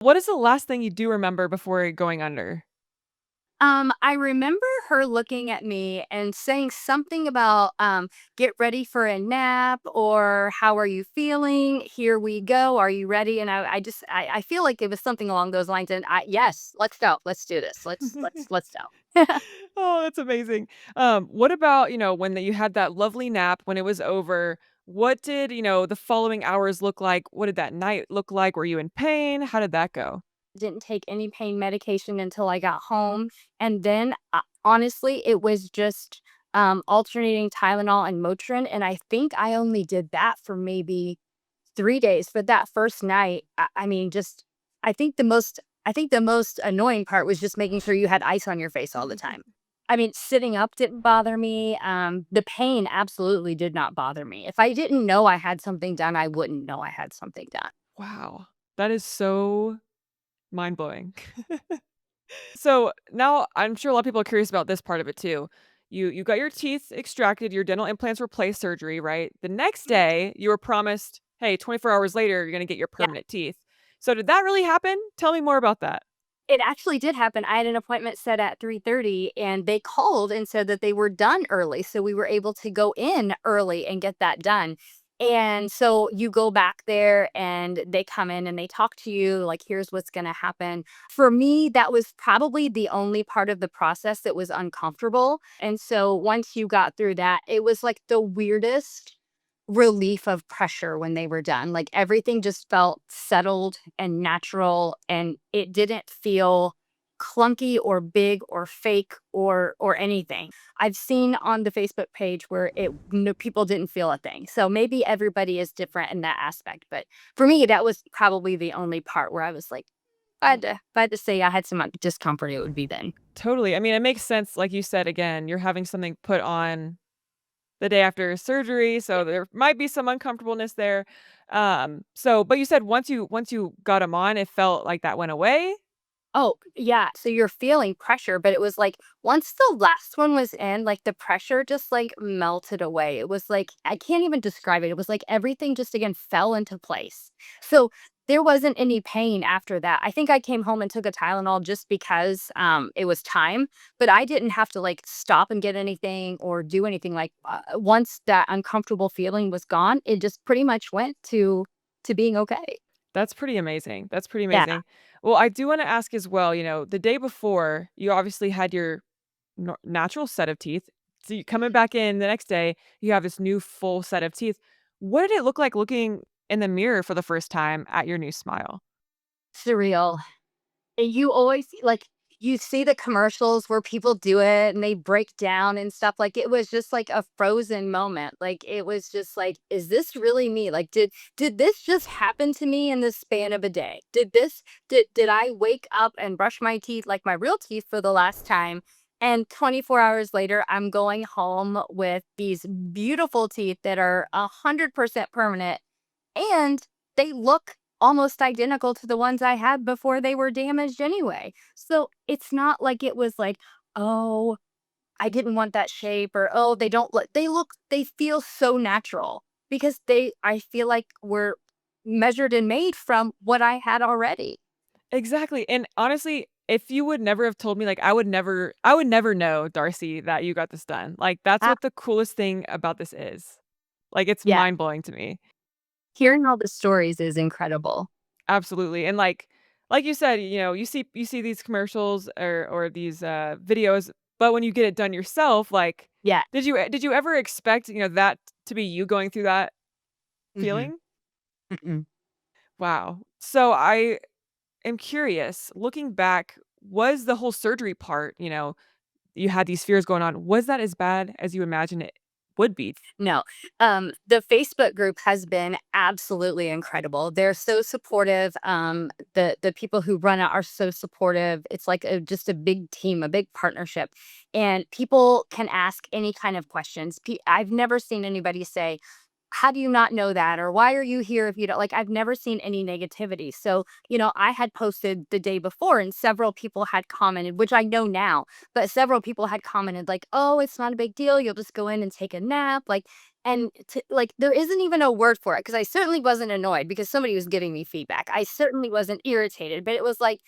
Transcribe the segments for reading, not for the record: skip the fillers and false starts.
What is the last thing you do remember before going under? I remember her looking at me and saying something about, get ready for a nap or how are you feeling? Here we go. Are you ready? And I feel like it was something along those lines. And yes, let's go. Let's do this. Let's go. Oh, that's amazing. What about, when you had that lovely nap, when it was over, what did, the following hours look like? What did that night look like? Were you in pain? How did that go? Didn't take any pain medication until I got home. And then honestly, it was just alternating Tylenol and Motrin. And I think I only did that for maybe 3 days, but that first night, I mean, just I think the most annoying part was just making sure you had ice on your face all the time. I mean, sitting up didn't bother me, the pain absolutely did not bother me. If I didn't know I had something done, I wouldn't know I had something done. Wow. That is so mind blowing. So now I'm sure a lot of people are curious about this part of it too. You got your teeth extracted, your dental implants replaced surgery, right? The next Mhm. day, you were promised, "Hey, 24 hours later, you're gonna get your Yeah, permanent teeth." So did that really happen? Tell me more about that. it actually did happen. I had an appointment set at 3:30, and they called and said that they were done early, so we were able to go in early and get that done. And so you go back there and they come in and they talk to you like, here's what's going to happen. For me, that was probably the only part of the process that was uncomfortable. And so once you got through that, it was like the weirdest relief of pressure when they were done. Like everything just felt settled and natural, and it didn't feel clunky or big or fake or anything. I've seen on the Facebook page where it no, people didn't feel a thing. So maybe everybody is different in that aspect, but for me that was probably the only part where I was like, if I had to say I had some discomfort, it would be then. Totally. I mean, it makes sense, like you said, again, you're having something put on the day after surgery, so there might be some uncomfortableness there. But you said once you got them on, it felt like that went away? Oh, yeah, so you're feeling pressure, but it was like once the last one was in, like the pressure just like melted away. It was like I can't even describe it. It was like everything just again fell into place. So there wasn't any pain after that. I think I came home and took a Tylenol just because it was time, but I didn't have to like stop and get anything or do anything like once that uncomfortable feeling was gone, it just pretty much went to being okay. That's pretty amazing. That's pretty Yeah. amazing. Well, I do wanna ask as well, the day before, you obviously had your natural set of teeth. So you coming back in the next day, you have this new full set of teeth. What did it look like looking in the mirror for the first time at your new smile? Surreal. And you always like, you see the commercials where people do it and they break down and stuff, like, it was just like a frozen moment, like, it was just like, "Is this really me?" Like, "Did this just happen to me in the span of a day? Did I wake up and brush my teeth like my real teeth for the last time, and 24 hours later, I'm going home with these beautiful teeth that are 100% permanent and they look almost identical to the ones I had before they were damaged anyway. So it's not like it was like, oh, I didn't want that shape or oh, they feel so natural because I feel like were measured and made from what I had already. Exactly, and honestly, if you would never have told me, like, I would never know, Darcy, that you got this done. Like, that's Ah, what the coolest thing about this is. Like, it's yeah. mind-blowing to me. Hearing all the stories is incredible. Absolutely, and like you said, you see these commercials or these, videos, but when you get it done yourself, like, Yeah. did you ever expect, that to be you going through that Mhm. feeling? Mm-mm. Wow. So I am curious, looking back, was the whole surgery part, you had these fears going on, was that as bad as you imagined it would be? No. The Facebook group has been absolutely incredible. They're so supportive. The people who run it are so supportive. It's like just a big team, a big partnership, and people can ask any kind of questions. I've never seen anybody say, how do you not know that? Or why are you here if you don't like? I've never seen any negativity. So, I had posted the day before and several people had commented, which I know now, but several people had commented, like, oh, it's not a big deal. You'll just go in and take a nap. Like, And like, there isn't even a word for it because I certainly wasn't annoyed because somebody was giving me feedback. I certainly wasn't irritated, but it was like,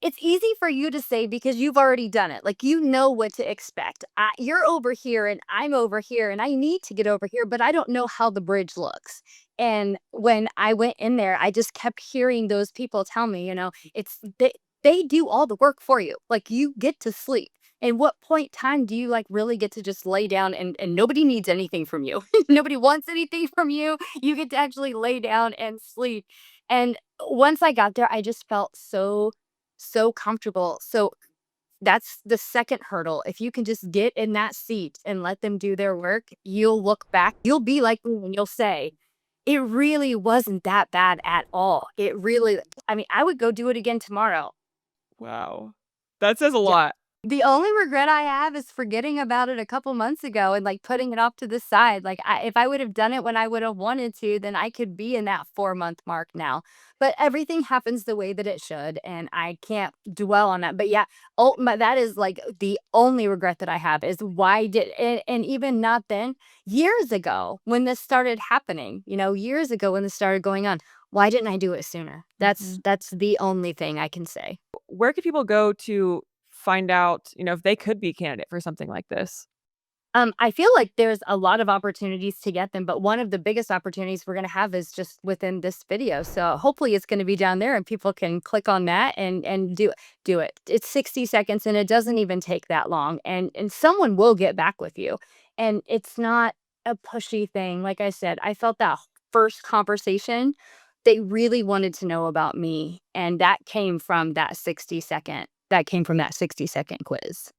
it's easy for you to say because you've already done it. Like, you know what to expect. You're over here and I'm over here and I need to get over here, but I don't know how the bridge looks. And when I went in there, I just kept hearing those people tell me, it's they do all the work for you. Like, you get to sleep. And what point time do you like really get to just lay down and nobody needs anything from you? Nobody wants anything from you. You get to actually lay down and sleep. And once I got there, I just felt so comfortable. So that's the second hurdle. If you can just get in that seat and let them do their work, you'll look back, you'll be like me and you'll say, it really wasn't that bad at all. It really, I mean, I would go do it again tomorrow. Wow. That says a Yeah. lot. The only regret I have is forgetting about it a couple months ago and, like, putting it off to the side. Like, if I would have done it when I would have wanted to, then I could be in that 4-month mark now. But everything happens the way that it should, and I can't dwell on that. But yeah, that is, like, the only regret that I have is why did and even not then, years ago when this started happening, years ago when this started going on, why didn't I do it sooner? That's Mhm. that's the only thing I can say. Where could people go to find out, if they could be a candidate for something like this? I feel like there's a lot of opportunities to get them, but one of the biggest opportunities we're going to have is just within this video. So hopefully it's going to be down there and people can click on that and do it. It's 60 seconds and it doesn't even take that long and someone will get back with you. And it's not a pushy thing. Like I said, I felt that first conversation, they really wanted to know about me and that came from that 60-second quiz.